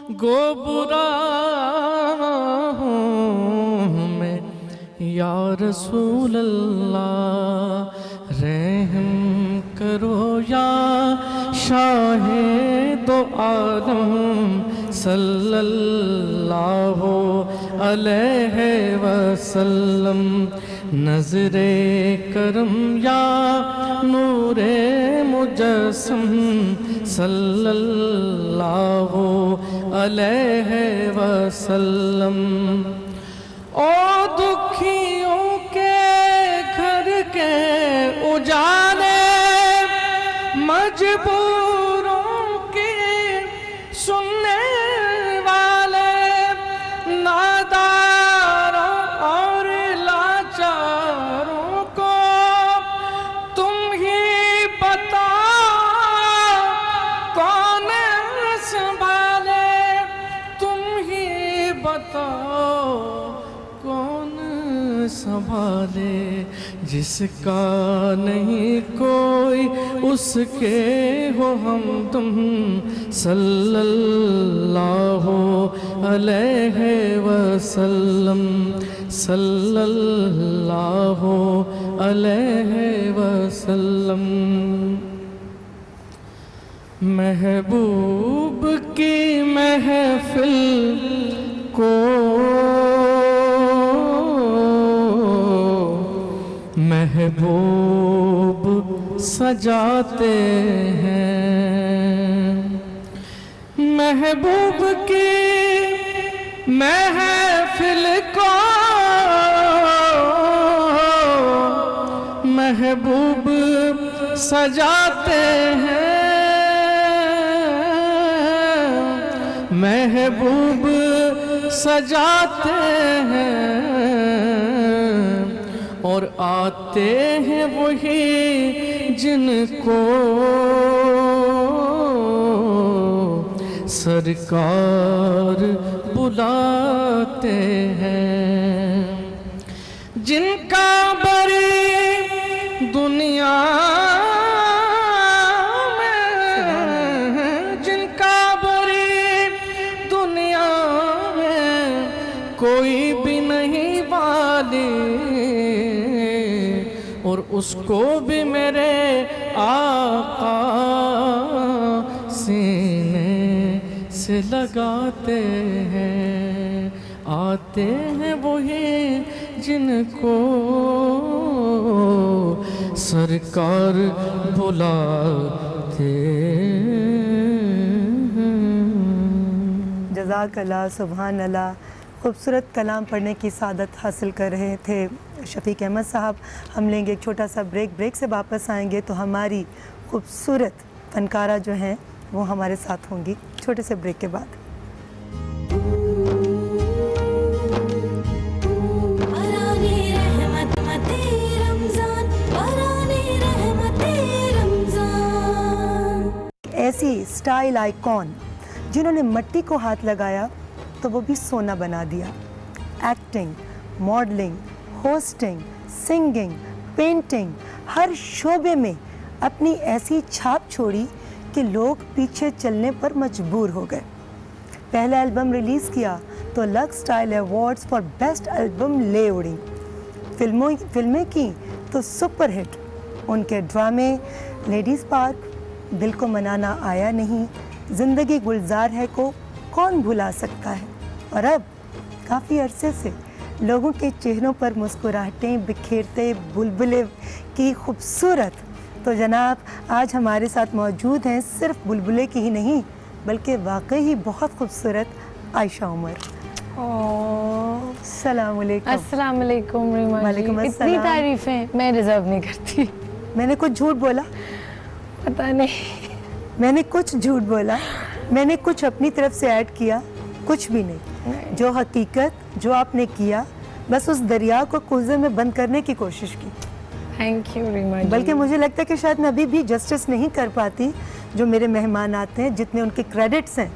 गो बुरा हूँ मैं या रसूल अल्लाह, रहम करो या शाहे दो आलम सल्लल्लाहु अलैहि वसल्लम। नजरे करम या नूरे मुजस्सम सल्लल्लाहु अलैहि वसल्लम। ओ दुखियों के घर के उजाले, मजबूरों के सुनने वाले, नादारों और लाचारों को तुम ही बताओ कौन संभाले, तुम ही बताओ कौन संभाले। जिसका नहीं कोई उसके हो हम तुम सल्लल्लाहु अलैहि वसल्लम, सल्लल्लाहु अलैहि वसल्लम। महबूब की महफिल को महबूब सजाते हैं, महबूब की महफिल को महबूब सजाते हैं, महबूब सजाते हैं। और आते हैं वही जिनको सरकार बुलाते हैं, जिनका बड़ी दुनिया में, जिनका बड़ी दुनिया में कोई भी नहीं वाली, और उसको भी मेरे आका सीने से लगाते हैं। आते हैं वही जिनको सरकार बुलाते हैं। जज़ाकल्लाह, सुभान अल्लाह। खूबसूरत कलाम पढ़ने की सादत हासिल कर रहे थे शफीक अहमद साहब। हम लेंगे एक छोटा सा ब्रेक। ब्रेक से वापस आएंगे तो हमारी खूबसूरत फनकारा जो हैं वो हमारे साथ होंगी छोटे से ब्रेक के बाद। ऐसी स्टाइल आइकॉन जिन्होंने मिट्टी को हाथ लगाया तो वो भी सोना बना दिया। Acting, modelling, hosting, singing, painting, हर शोबे में अपनी ऐसी छाप छोड़ी कि लोग पीछे चलने पर मजबूर हो गए। पहला एल्बम रिलीज़ किया तो lux style awards for best album ले उड़ी। फिल्में की तो सुपर हिट। उनके ड्रामे लेडीज़ पार्क, दिल को मनाना आया नहीं, ज़िंदगी गुलजार है को कौन भुला सकता है। और अब काफ़ी अरसे से लोगों के चेहरों पर मुस्कुराहटें बिखेरते बुलबुले की खूबसूरत तो जनाब आज हमारे साथ मौजूद हैं सिर्फ बुलबुले की ही नहीं बल्कि वाकई ही बहुत खूबसूरत आयशा उमर। अस्सलाम वालेकुम। अस्सलाम वालेकुम रीमा जी। वालेकुम अस्सलाम। इतनी तारीफ़ें मैं डिज़र्व नहीं करती। मैंने कुछ झूठ बोला? पता नहीं, मैंने कुछ झूठ बोला? मैंने कुछ अपनी तरफ से ऐड किया? कुछ भी नहीं। जो हकीकत जो आपने किया बस उस दरिया को कुएं में बंद करने की कोशिश की। थैंक यू रीमा जी। बल्कि मुझे लगता है कि शायद मैं अभी भी जस्टिस नहीं कर पाती जो मेरे मेहमान आते हैं, जितने उनके क्रेडिट्स हैं,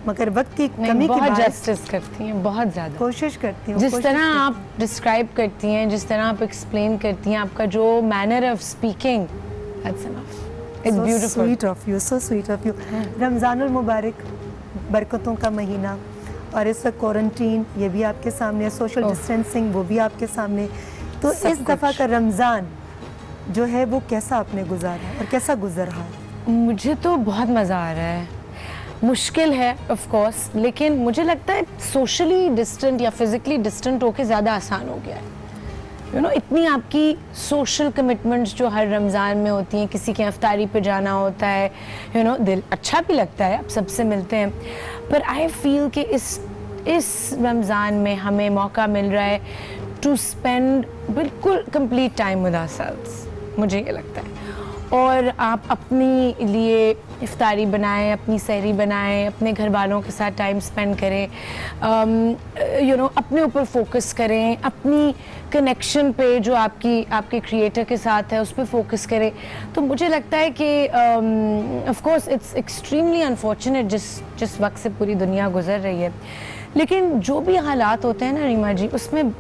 मगर वक्त की कमी की बहुत बात जस्टिस करती हैं, बहुत ज़्यादा कोशिश करती हूँ। जिस तरह आप डिस्क्राइब करती हैं, जिस तरह आप एक्सप्लेन करती हैं, आपका जो manner of speaking, that's enough. It's beautiful. Sweet of you, so sweet of you. रमज़ानुल मुबारक। बरकतों का महीना, और इस वक्त क्वारंटीन ये भी आपके सामने है, सोशल डिस्टेंसिंग वो भी आपके सामने। तो सब इस दफ़ा कुछ। का रमज़ान जो है वो कैसा आपने गुजारा और कैसा गुजर रहा? मुझे तो बहुत मज़ा आ रहा है। मुश्किल है ऑफ कोर्स, लेकिन मुझे लगता है सोशली डिस्टेंट या फिज़िकली डिस्टेंट होके ज़्यादा आसान हो गया है। इतनी आपकी सोशल कमिटमेंट्स जो हर रमज़ान में होती हैं, किसी के इफ्तारी पे जाना होता है, दिल अच्छा भी लगता है, आप सबसे मिलते हैं, पर आई फील कि इस रमज़ान में हमें मौका मिल रहा है टू स्पेंड बिल्कुल कंप्लीट टाइम विद आवरसेल्व्स, मुझे ये लगता है। और आप अपनी लिए इफ्तारी बनाएं, अपनी सहरी बनाएं, अपने घर वालों के साथ टाइम स्पेंड करें, अपने ऊपर फोकस करें, अपनी कनेक्शन पे जो आपके क्रिएटर के साथ है उस पर फोकस करें। तो मुझे लगता है कि of course it's extremely unfortunate जिस वक्त से पूरी दुनिया गुजर रही है, लेकिन जो भी हालात होते हैं ना रीमा जी, उसमें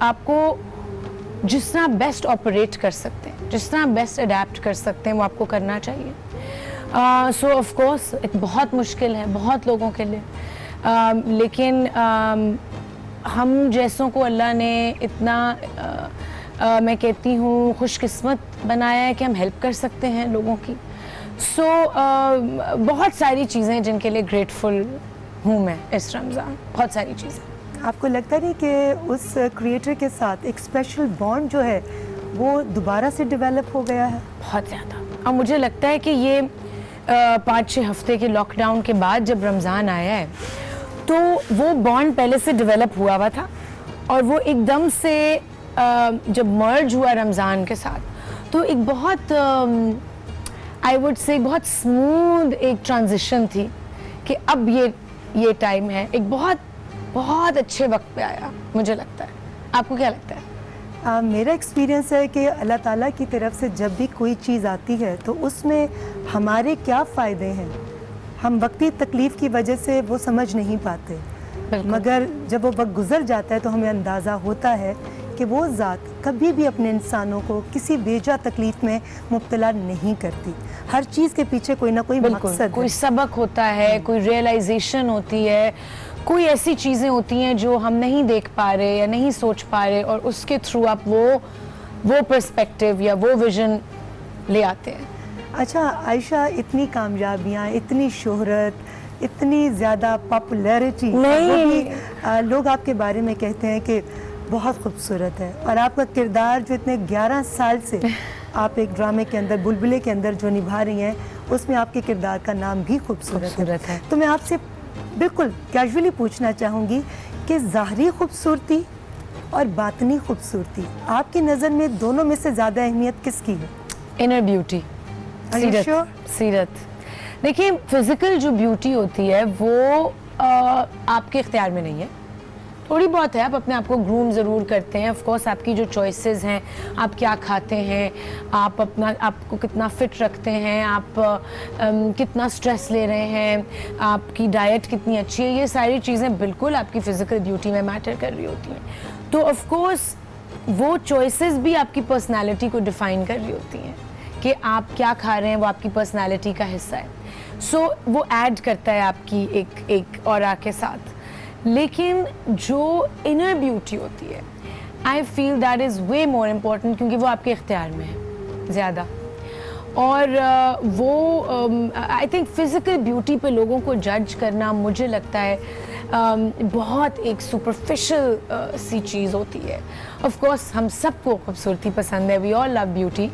आपको जिस तरह बेस्ट ऑपरेट कर सकते हैं, जिस तरह बेस्ट अडेप्ट कर सकते हैं, वो आपको करना चाहिए। सो ऑफ कोर्स एक बहुत मुश्किल है बहुत लोगों के लिए, लेकिन हम जैसों को अल्लाह ने इतना मैं कहती हूँ खुशकिस्मत बनाया है कि हम हेल्प कर सकते हैं लोगों की। सो बहुत सारी चीज़ें जिनके लिए ग्रेटफुल हूँ मैं इस रमज़ान, बहुत सारी चीज़ें। आपको लगता नहीं कि उस क्रिएटर के साथ एक स्पेशल बॉन्ड जो है वो दोबारा से डेवलप हो गया है? बहुत ज़्यादा। और मुझे लगता है कि ये 5-6 हफ्ते के लॉकडाउन के बाद जब रमज़ान आया है, तो वो बॉन्ड पहले से डेवलप हुआ हुआ था, और वो एकदम से जब मर्ज हुआ रमज़ान के साथ, तो एक बहुत आई वुड से बहुत स्मूथ एक ट्रांजिशन थी कि अब ये टाइम है, एक बहुत अच्छे वक्त पे आया, मुझे लगता है। आपको क्या लगता है? मेरा एक्सपीरियंस है कि अल्लाह ताला की तरफ से जब भी कोई चीज़ आती है तो उसमें हमारे क्या फ़ायदे हैं, हम वक्ती तकलीफ़ की वजह से वो समझ नहीं पाते, मगर जब वो वक्त गुजर जाता है तो हमें अंदाज़ा होता है कि वो ज़ात कभी भी अपने इंसानों को किसी बेजा तकलीफ़ में मुब्तला नहीं करती। हर चीज़ के पीछे कोई ना कोई मकसद, कोई सबक होता है, कोई रियलाइजेशन होती है, कोई ऐसी चीज़ें होती हैं जो हम नहीं देख पा रहे या नहीं सोच पा रहे, और उसके थ्रू आप वो पर्सपेक्टिव या वो विजन ले आते हैं। अच्छा आयशा, इतनी कामयाबियाँ, इतनी शोहरत, इतनी ज़्यादा पॉपुलैरिटी, लोग आपके बारे में कहते हैं कि बहुत खूबसूरत है, और आपका किरदार जो इतने 11 साल से आप एक ड्रामे के अंदर, बुलबुले के अंदर जो निभा रही हैं, उसमें आपके किरदार का नाम भी खूबसूरत है। तो मैं आपसे बिल्कुल कैजुअली पूछना चाहूँगी कि ज़ाहरी खूबसूरती और बातनी खूबसूरती आपकी नज़र में दोनों में से ज़्यादा अहमियत किसकी है? इनर ब्यूटी, सीरत। देखिए, फिजिकल जो ब्यूटी होती है वो आपके इख्तियार में नहीं है, थोड़ी बहुत है, आप अपने आप को ग्रूम ज़रूर करते हैं। ऑफ कोर्स आपकी जो चॉइसेस हैं, आप क्या खाते हैं, आपको कितना फिट रखते हैं, आप कितना स्ट्रेस ले रहे हैं, आपकी डाइट कितनी अच्छी है, ये सारी चीज़ें बिल्कुल आपकी फ़िज़िकल ब्यूटी में मैटर कर रही होती हैं। तो ऑफ कोर्स वो चॉइसेस भी आपकी पर्सनैलिटी को डिफ़ाइन कर रही होती हैं कि आप क्या खा रहे हैं, वो आपकी पर्सनैलिटी का हिस्सा है। सो वो ऐड करता है आपकी एक ऑरा के साथ। लेकिन जो इनर ब्यूटी होती है, I feel that is way more important, क्योंकि वो आपके इख्तियार में है ज़्यादा। और वो आई थिंक फ़िज़िकल ब्यूटी पे लोगों को जज करना, मुझे लगता है बहुत एक सुपरफिशियल सी चीज़ होती है। ऑफ कोर्स हम सबको खूबसूरती पसंद है, we all love beauty,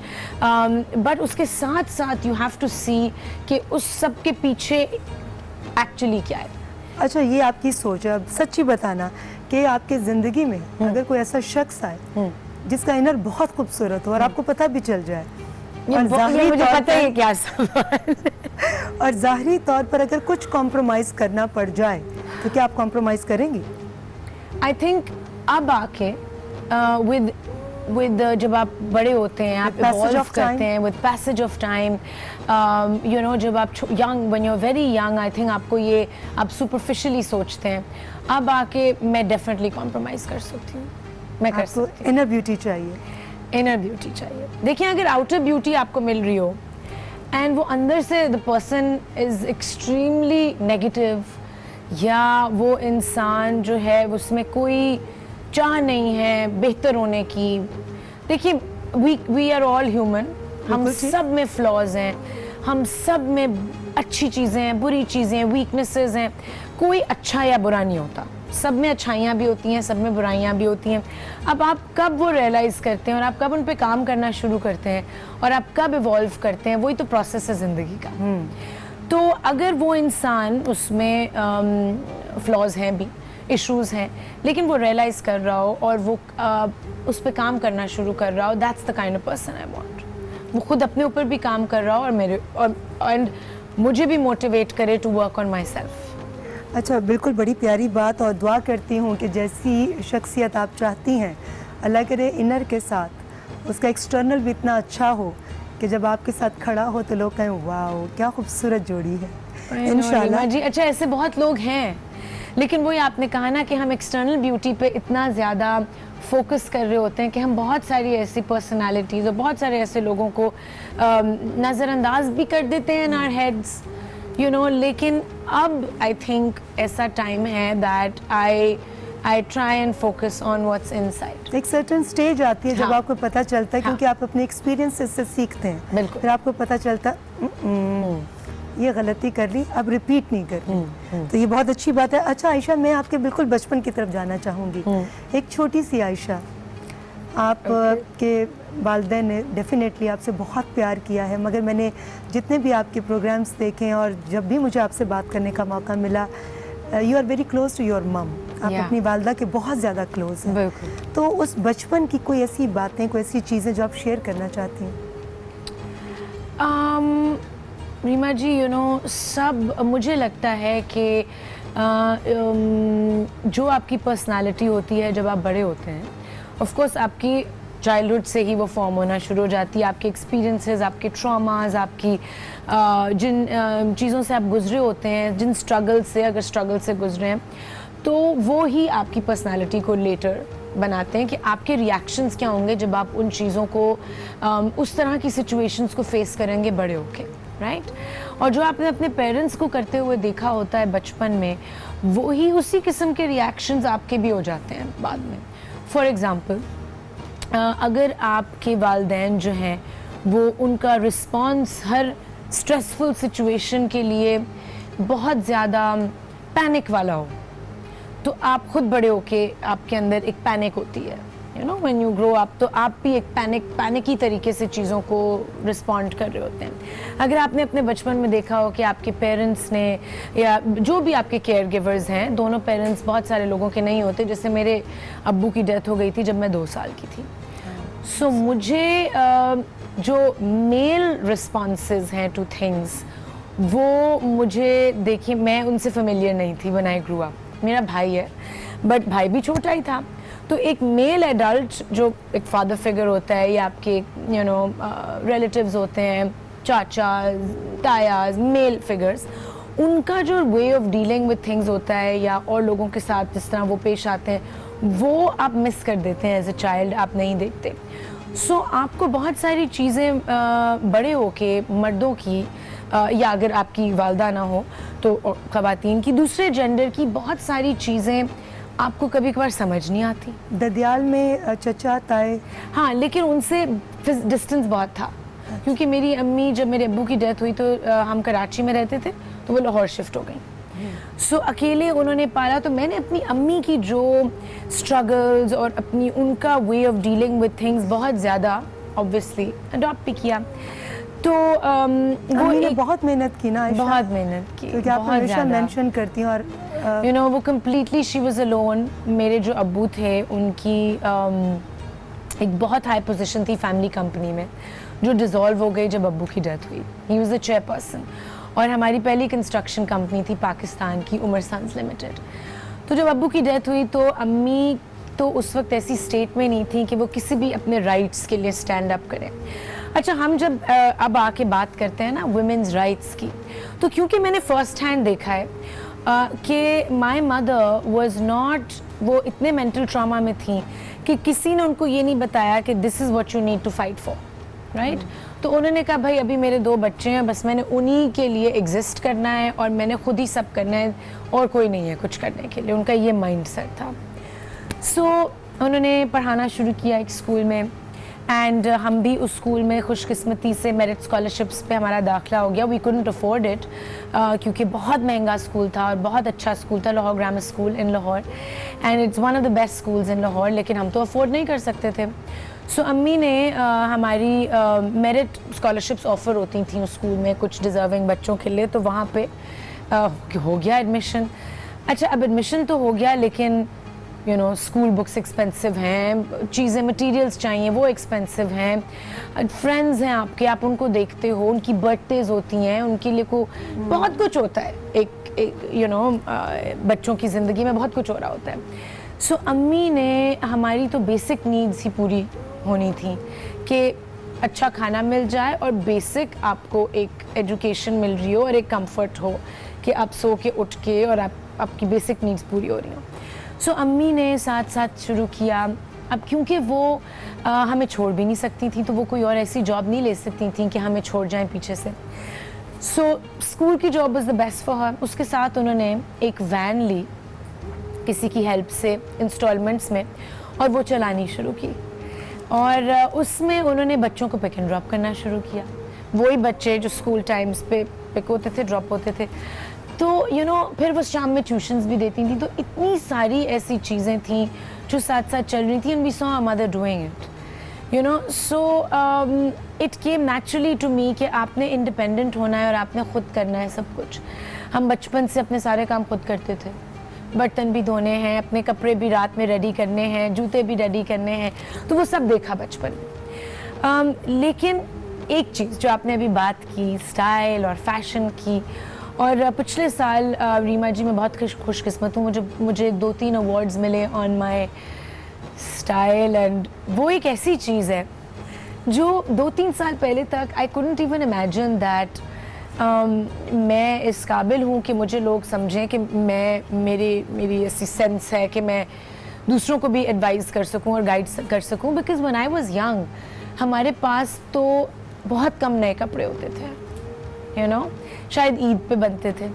but उसके साथ साथ यू हैव टू सी कि उस सब के पीछे एक्चुअली क्या है। अच्छा, ये आपकी सोच है। अब सच्ची बताना कि आपके ज़िंदगी में अगर कोई ऐसा शख्स आए जिसका इनर बहुत खूबसूरत हो और आपको पता भी चल जाए, मुझे पता है क्या सवाल और ज़ाहरी तौर पर अगर कुछ कॉम्प्रोमाइज़ करना पड़ जाए, तो क्या आप कॉम्प्रोमाइज़ करेंगी? आई थिंक अब आके विद जब आप बड़े होते हैं, आप इवॉल्व करते हैं विद पैसेज ऑफ टाइम, जब आप young, when you are very young, I think आपको ये आप सुपरफिशियली सोचते हैं। अब आके मैं डेफिनेटली कॉम्प्रोमाइज़ कर सकती हूँ, मैं कर सकती हूँ। इनर ब्यूटी चाहिए, इनर ब्यूटी चाहिए। देखिए, अगर आउटर ब्यूटी आपको मिल रही हो एंड वो अंदर से the person is extremely negative, या वो इंसान जो है उसमें कोई चाह नहीं है बेहतर होने की। देखिए वी आर ऑल ह्यूमन, हम सब में फ्लॉज हैं, हम सब में अच्छी चीज़ें हैं, बुरी चीज़ें हैं, वीकनेसेस हैं, कोई अच्छा या बुरा नहीं होता, सब में अच्छाइयाँ भी होती हैं, सब में बुराइयाँ भी होती हैं। अब आप कब वो रियलाइज़ करते हैं और आप कब उन पे काम करना शुरू करते हैं और आप कब इवॉल्व करते हैं, वही तो प्रोसेस है ज़िंदगी का। तो अगर वो इंसान उसमें फ्लॉज हैं भी, इश्यूज हैं, लेकिन वो रियलाइज़ कर रहा हो और वो उस पर काम करना शुरू कर रहा हो, that's the kind of person I want. वो खुद अपने ऊपर भी काम कर रहा हो और मेरे और मुझे भी मोटिवेट करे to work on myself. अच्छा, बिल्कुल बड़ी प्यारी बात, और दुआ करती हूँ कि जैसी शख्सियत आप चाहती हैं, अल्लाह करे इनर के साथ उसका एक्सटर्नल भी इतना अच्छा हो कि जब आपके साथ खड़ा हो तो लोग कहें वाह क्या खूबसूरत जोड़ी है। इंशाल्लाह जी। अच्छा, ऐसे बहुत लोग हैं, लेकिन वही आपने कहा ना कि हम एक्सटर्नल ब्यूटी पे इतना ज़्यादा फोकस कर रहे होते हैं कि हम बहुत सारी ऐसी पर्सनालिटीज़ और बहुत सारे ऐसे लोगों को नज़रअंदाज भी कर देते हैं in our heads, you know. लेकिन अब आई थिंक ऐसा टाइम है that I try and focus on what's inside. एक सर्टेन स्टेज आती है जब हाँ। आपको पता चलता है, क्योंकि आप अपने एक्सपीरियंस से सीखते हैं, बिल्कुल। फिर आपको पता चलता ये गलती कर ली, अब रिपीट नहीं करनी। तो ये बहुत अच्छी बात है। अच्छा आयशा, मैं आपके बिल्कुल बचपन की तरफ जाना चाहूँगी। एक छोटी सी आयशा, आप के वालिदैन ने डेफिनेटली आपसे बहुत प्यार किया है, मगर मैंने जितने भी आपके प्रोग्राम्स देखे हैं और जब भी मुझे आपसे बात करने का मौका मिला, you are very close to your mum. आप Yeah. अपनी वालदा के बहुत ज़्यादा क्लोज हैं। बिल्कुल। तो उस बचपन की कोई ऐसी बातें, कोई ऐसी चीज़ें जो आप शेयर करना चाहती हैं? रीमा जी, यू नो, सब मुझे लगता है कि जो आपकी पर्सनालिटी होती है जब आप बड़े होते हैं, ऑफ कोर्स आपकी चाइल्डहुड से ही वो फॉर्म होना शुरू हो जाती है। आपके एक्सपीरियंसेस, आपके ट्रॉमास, आपकी जिन चीज़ों से आप गुजरे होते हैं, जिन स्ट्रगल से, अगर स्ट्रगल से गुजरे हैं, तो वो ही आपकी पर्सनालिटी को लेटर बनाते हैं कि आपके रिएक्शंस क्या होंगे जब आप उन चीज़ों को उस तरह की सिचुएशंस को फेस करेंगे बड़े होके, राइट। और जो आपने अपने पेरेंट्स को करते हुए देखा होता है बचपन में, वो ही उसी किस्म के रिएक्शंस आपके भी हो जाते हैं बाद में। फॉर एग्ज़ाम्पल, अगर आपके वालिदैन जो हैं वो उनका रिस्पॉन्स हर स्ट्रेसफुल सिचुएशन के लिए बहुत ज़्यादा पैनिक वाला हो, तो आप खुद बड़े होके आपके अंदर एक पैनिक होती है, you know, when you grow up, तो आप भी एक पैनिकी तरीके से चीज़ों को रिस्पॉन्ड कर रहे होते हैं। अगर आपने अपने बचपन में देखा हो कि आपके पेरेंट्स ने, या जो भी आपके केयर गिवर्स हैं, दोनों पेरेंट्स बहुत सारे लोगों के नहीं होते, जैसे मेरे अब्बू की डेथ हो गई थी जब मैं 2 साल की थी। सो मुझे जो मेल रिस्पॉन्सेज हैं टू थिंग्स, वो मुझे, देखिए मैं उनसे फेमिलियर नहीं थी व्हेन आई ग्रू अप। मेरा भाई है, बट भाई भी छोटा ही था, तो एक मेल एडल्ट जो एक फादर फिगर होता है, या आपके यू नो रिलेटिव्स होते हैं, चाचा, तायाज, मेल फिगर्स, उनका जो way of dealing with things होता है, या और लोगों के साथ जिस तरह वो पेश आते हैं, वो आप मिस कर देते हैं एज अ चाइल्ड, आप नहीं देखते। सो आपको बहुत सारी चीज़ें बड़े होके मर्दों की, या अगर आपकी वालदा ना हो तो ख़वातीन की, दूसरे जेंडर की बहुत सारी चीज़ें आपको कभी कभार समझ नहीं आती। ददियाल में चचा ताए, हाँ, लेकिन उनसे डिस्टेंस बहुत था, क्योंकि मेरी अम्मी, जब मेरे अब्बू की डेथ हुई तो हम कराची में रहते थे, तो वो लाहौर शिफ्ट हो गई। सो अकेले उन्होंने पाला, तो मैंने अपनी अम्मी की जो स्ट्रगल्स और अपनी उनका way of dealing with things बहुत ज़्यादा ऑब्वियसली अडॉप्ट भी किया। तो वो ने बहुत मेहनत की ना आयशा, बहुत मेहनत की, क्योंकि आप हमेशा मेंशन करती हैं, और यू नो वो कम्प्लीटली शी वाज अलोन। मेरे जो अब्बू थे उनकी एक बहुत हाई पोजीशन थी फैमिली कंपनी में, जो डिज़ोल्व हो गई जब अब्बू की डेथ हुई। ही वाज द चेयरपर्सन, और हमारी पहली कंस्ट्रक्शन कंपनी थी पाकिस्तान की, उमर सन्स लिमिटेड। तो जब अब्बू की डेथ हुई तो अम्मी तो उस वक्त ऐसी स्टेट में नहीं थी कि वो किसी भी अपने राइट्स के लिए स्टैंड अप करें। अच्छा, हम जब अब आके बात करते हैं ना वुमेन्स राइट्स की, तो क्योंकि मैंने फर्स्ट हैंड देखा है कि माय मदर वाज नॉट, वो इतने मेंटल ट्रॉमा में थी कि किसी ने उनको ये नहीं बताया कि this is what you need to fight for, right. तो उन्होंने कहा भाई अभी मेरे 2 बच्चे हैं, बस मैंने उन्हीं के लिए एग्जिस्ट करना है और मैंने खुद ही सब करना है और कोई नहीं है कुछ करने के लिए, उनका ये माइंड सेट था। सो उन्होंने पढ़ाना शुरू किया एक स्कूल में एंड हम भी उस स्कूल में खुशकिस्मती से मेरिट स्कॉलरशिप्स पे हमारा दाखिला हो गया। वी कुडंट अफोर्ड इट क्योंकि बहुत महंगा स्कूल था और बहुत अच्छा स्कूल था, Lahore grammar school in Lahore, and it's one of the best schools in Lahore, लेकिन हम तो अफोर्ड नहीं कर सकते थे। सो अम्मी ने हमारी मेरिट स्कॉलरशिप्स ऑफ़र होती थी उस स्कूल में कुछ डिज़र्विंग बच्चों के लिए, तो वहाँ पे हो गया एडमिशन। अच्छा, अब एडमिशन तो हो गया, लेकिन you know school books expensive हैं, चीज़ें मटेरियल्स चाहिए वो एक्सपेंसिव हैं, फ्रेंड्स हैं आपके, आप उनको देखते हो, उनकी बर्थडेज होती हैं, उनके लिए को बहुत कुछ होता है, एक यू नो बच्चों की ज़िंदगी में बहुत कुछ हो रहा होता है। सो अम्मी ने हमारी तो बेसिक नीड्स ही पूरी होनी थी कि अच्छा खाना मिल जाए और बेसिक आपको एक एजुकेशन मिल रही हो और एक कंफर्ट हो कि आप सो के उठ के और आपकी बेसिक नीड्स पूरी हो रही हो। सो अम्मी ने साथ साथ शुरू किया। अब क्योंकि वो हमें छोड़ भी नहीं सकती थी, तो वो कोई और ऐसी जॉब नहीं ले सकती थी कि हमें छोड़ जाएं पीछे से। सो स्कूल की job was the best for her. उसके साथ उन्होंने एक वैन ली किसी की हेल्प से इंस्टॉलमेंट्स में और वो चलानी शुरू की, और उसमें उन्होंने बच्चों को पिक एंड ड्रॉप करना शुरू किया। वही बच्चे जो स्कूल टाइम्स पे पिक होते थे, ड्रॉप होते थे, तो यू नो फिर वो शाम में ट्यूशन्स भी देती थी। तो इतनी सारी ऐसी चीज़ें थी जो साथ साथ चल रही थी, and we saw our mother doing it, you know. So it came naturally to me कि आपने इंडिपेंडेंट होना है और आपने खुद करना है सब कुछ। हम बचपन से अपने सारे काम खुद करते थे, बर्तन भी धोने हैं, अपने कपड़े भी रात में रेडी करने हैं, जूते भी रेडी करने हैं, तो वो सब देखा बचपन में। लेकिन एक चीज़ जो आपने अभी बात की स्टाइल और फैशन की, और पिछले साल रीमा जी मैं बहुत खुशकिस्मत हूँ, मुझे 2-3 अवार्ड्स मिले ऑन माय स्टाइल, एंड वो एक ऐसी चीज़ है जो 2-3 साल पहले तक I couldn't even imagine that मैं इस काबिल हूँ कि मुझे लोग समझें कि मेरी ऐसी सेंस है कि मैं दूसरों को भी एडवाइस कर सकूँ और गाइड कर सकूँ। Because when I was young हमारे पास तो बहुत कम नए कपड़े होते थे, यू नो, शायद ईद पे बनते थे।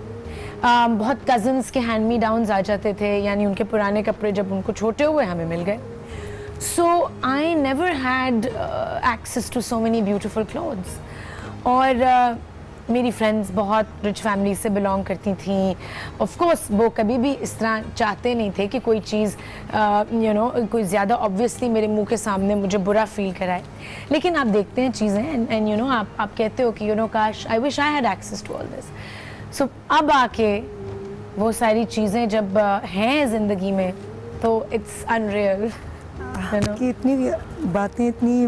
बहुत कज़न्स के हैंड मी डाउन्स आ जाते थे, यानी उनके पुराने कपड़े जब उनको छोटे हुए हमें मिल गए। So I never had access to so many beautiful clothes. और मेरी फ्रेंड्स बहुत रिच फैमिली से बिलोंग करती थी। ऑफ कोर्स वो कभी भी इस तरह चाहते नहीं थे कि कोई चीज़ यू नो कोई ज़्यादा ऑब्वियसली मेरे मुंह के सामने मुझे बुरा फील कराए, लेकिन आप देखते हैं चीज़ें एंड यू नो आप कहते हो कि यू नो काश I wish I had access to all this. So अब आके वो सारी चीज़ें जब हैं ज़िंदगी में तो इट्स अनरियल। कि इतनी बातें, इतनी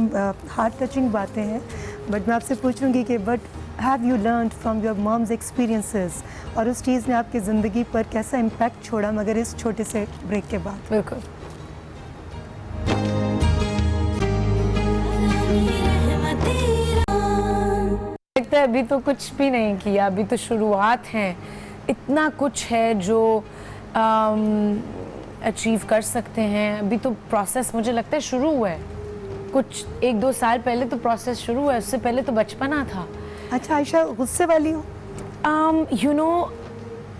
हार्ट टचिंग बातें हैं, बट मैं आपसे पूछूंगी कि but have you learned from your mom's experiences, और उस चीज़ ने आपकी ज़िंदगी पर कैसा इम्पैक्ट छोड़ा मगर इस छोटे से ब्रेक के बाद? बिल्कुल। लगता है अभी तो कुछ भी नहीं किया, अभी तो शुरुआत है। इतना कुछ है जो अचीव कर सकते हैं, अभी तो प्रोसेस मुझे लगता है शुरू हुआ है। कुछ 1-2 साल पहले तो प्रोसेस शुरू हुआ है, उससे पहले तो बचपना था। अच्छा आयशा, गुस्से वाली हो? यू नो,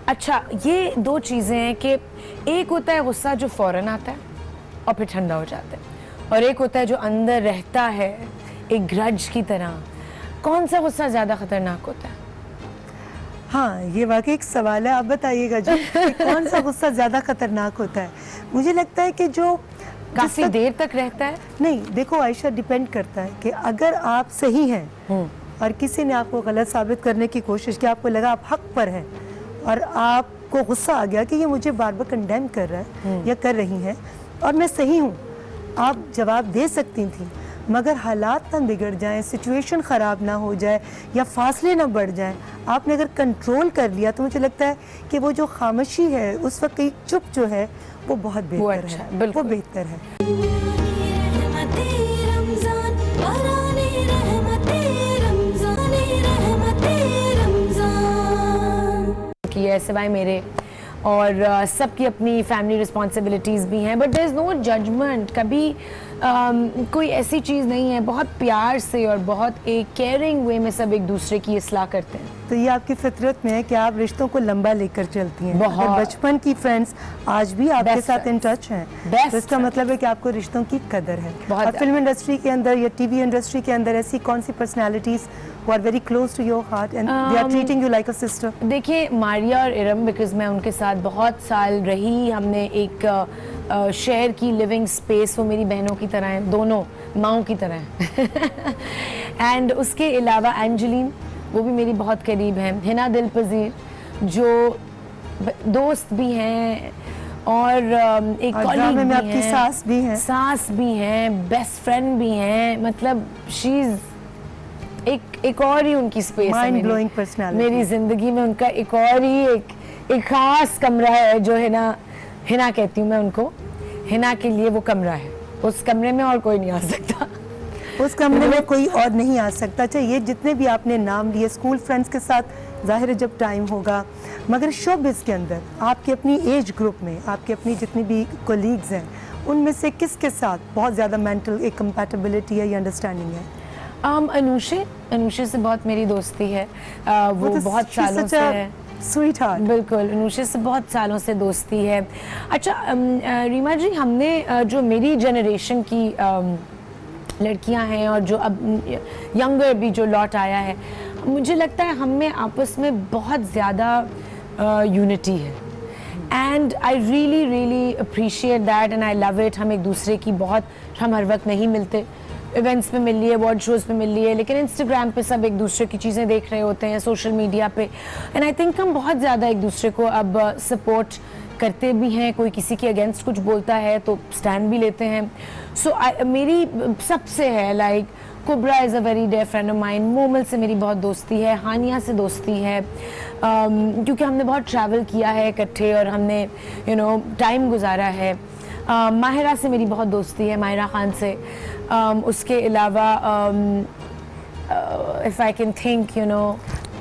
अच्छा ये 2 चीज़ें हैं कि एक होता है गुस्सा जो फ़ौरन आता है और फिर ठंडा हो जाता है, और एक होता है जो अंदर रहता है एक ग्रज की तरह। कौन सा गुस्सा ज़्यादा ख़तरनाक होता है? हाँ, ये वाकई एक सवाल है, आप बताइएगा जी कि कौन सा गुस्सा ज़्यादा खतरनाक होता है? मुझे लगता है कि जो काफ़ी देर तक रहता है। नहीं, देखो आयशा, डिपेंड करता है कि अगर आप सही हैं और किसी ने आपको गलत साबित करने की कोशिश की, आपको लगा आप हक पर हैं और आपको गुस्सा आ गया कि ये मुझे बार बार कंडेम कर रहा है या कर रही हैं और मैं सही हूँ, आप जवाब दे सकती थी, मगर हालात ना बिगड़ जाएं, सिचुएशन ख़राब ना हो जाए या फासले ना बढ़ जाएं, आपने अगर कंट्रोल कर लिया तो मुझे लगता है कि वो जो खामोशी है उस वक्त की चुप जो है वो बहुत बेहतर है, वो बेहतर है। कि है सिवाय मेरे, और सबकी अपनी फैमिली रिस्पॉन्सिबिलिटीज़ भी हैं, but there is no judgement. कभी कोई ऐसी चीज़ नहीं है, बहुत प्यार से और बहुत एक केयरिंग वे में सब एक दूसरे की इस्लाह करते हैं। तो ये आपकी फितरत में है कि आप रिश्तों को लंबा लेकर चलती हैं। बहुत। अगर बचपन की फ्रेंड्स आज भी आपके Best साथ इन friends. टच हैं, Best तो इसका मतलब है कि आपको रिश्तों की कदर है। बहुत और फिल्म इंडस्ट्री के अंदर या टीवी इंडस्ट्री के अंदर ऐसी कौन सी personalities who are very close to your heart and they are treating you like a sister? देखिए मारिया और इरम, बिकॉज मैं उनके साथ बहुत साल रही, हमने एक शेयर की लिविंग स्पेस, वो मेरी बहनों की तरह हैं, दोनों माओं की तरह हैं। एंड उसके अलावा एंजलीन, वो भी मेरी बहुत करीब हैं। हिना दिल पजीर, जो दोस्त भी हैं और एक और कॉलीग ड्रामे में भी आपकी हैं, सास भी हैं। सास भी हैं, बेस्ट फ्रेंड भी हैं, मतलब शी इज एक और ही उनकी स्पेस है Mind blowing personality. मेरी जिंदगी में। उनका एक और ही एक खास कमरा है जो हिना कहती हूँ मैं उनको, हिना के लिए वो कमरा है, उस कमरे में और कोई नहीं आ सकता। उस कमरे में कोई और नहीं आ सकता। अच्छा, ये जितने भी आपने नाम लिए स्कूल फ्रेंड्स के साथ जाहिर है जब टाइम होगा, मगर शोबिज़ के अंदर आपकी अपनी एज ग्रुप में आपकी अपनी जितनी भी कोलीग्स हैं, उनमें से किसके साथ बहुत ज़्यादा मेंटल एक कंपैटिबिलिटी है या अंडरस्टैंडिंग है? अनुषे से बहुत मेरी दोस्ती है। वो बहुत सालों से है। Sweet heart. बिल्कुल, अनुषे से बहुत सालों से दोस्ती है। अच्छा रीमा जी, हमने जो मेरी जनरेशन की लड़कियां हैं और जो अब यंगर भी जो लौट आया है, मुझे लगता है हम में आपस में बहुत ज़्यादा यूनिटी है। And I really appreciate that and I love it. हम एक दूसरे की हम हर वक्त नहीं मिलते, इवेंट्स पे मिल लिए, अवार्ड शोज़ पे मिल लिए, लेकिन इंस्टाग्राम पे सब एक दूसरे की चीज़ें देख रहे होते हैं, सोशल मीडिया पे। एंड आई थिंक हम बहुत ज़्यादा एक दूसरे को अब सपोर्ट करते भी हैं। कोई किसी के अगेंस्ट कुछ बोलता है तो स्टैंड भी लेते हैं। सो मेरी सबसे है like Kubra is a very dear friend of mine, Momal से मेरी बहुत दोस्ती है, हानिया से दोस्ती है, क्योंकि हमने बहुत ट्रैवल किया है इकट्ठे और हमने टाइम गुजारा है। माहिरा से मेरी बहुत दोस्ती है, माहिरा खान से। उसके अलावा if I can think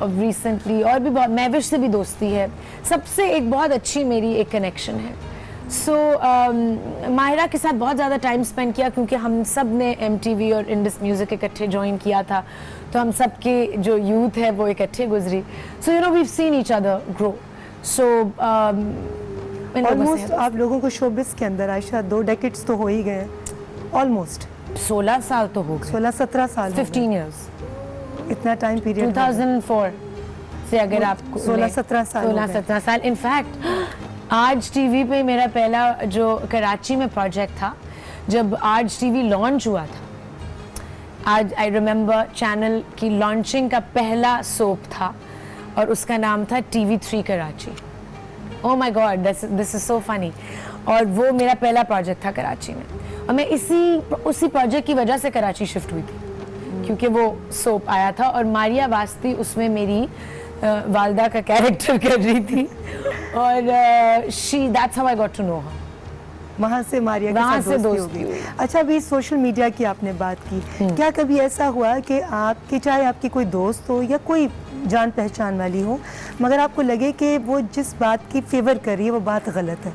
recently और भी बहुत, महविश से भी दोस्ती है। सबसे एक बहुत अच्छी मेरी एक कनेक्शन है। सो माहिरा के साथ बहुत ज़्यादा टाइम स्पेंड किया क्योंकि हम सब ने MTV और इंडस म्यूज़िक इकट्ठे ज्वाइन किया था, तो हम सब की जो यूथ है वो इकट्ठे गुजरी। So we've seen each other grow. So almost आप लोगों को शोबिस के अंदर आयशा 2 डेकेड्स तो हो ही गए, ऑलमोस्ट 16 साल तो हो गए, 16-17 साल, 15 इयर्स, इतना टाइम पीरियड 2004 से अगर आपको 16-17 साल, 16-17 साल। इनफैक्ट आज टीवी पे मेरा पहला जो कराची में प्रोजेक्ट था, जब आज टीवी लॉन्च हुआ था, आज आई रिमेंबर चैनल की लॉन्चिंग का पहला सोप था और उसका नाम था TV3 Karachi. Oh my God, this is so funny. और वो मेरा पहला प्रोजेक्ट था कराची में, और मैं उसी प्रोजेक्ट की वजह से कराची शिफ्ट हुई थी क्योंकि वो सोप आया था और मारिया वास्ती उसमें मेरी वालदा का कैरेक्टर कर रही थी और that's how I got to know her. वहाँ से मारिया के वहाँ साथ से दोस्ती दोस्ती हो गई। हुई। अच्छा, अभी सोशल मीडिया की आपने बात की, क्या कभी ऐसा हुआ कि आपकी चाहे आपकी कोई दोस्त हो या कोई जान पहचान वाली हो, मगर आपको लगे कि वो जिस बात की फेवर कर रही है वो बात गलत है,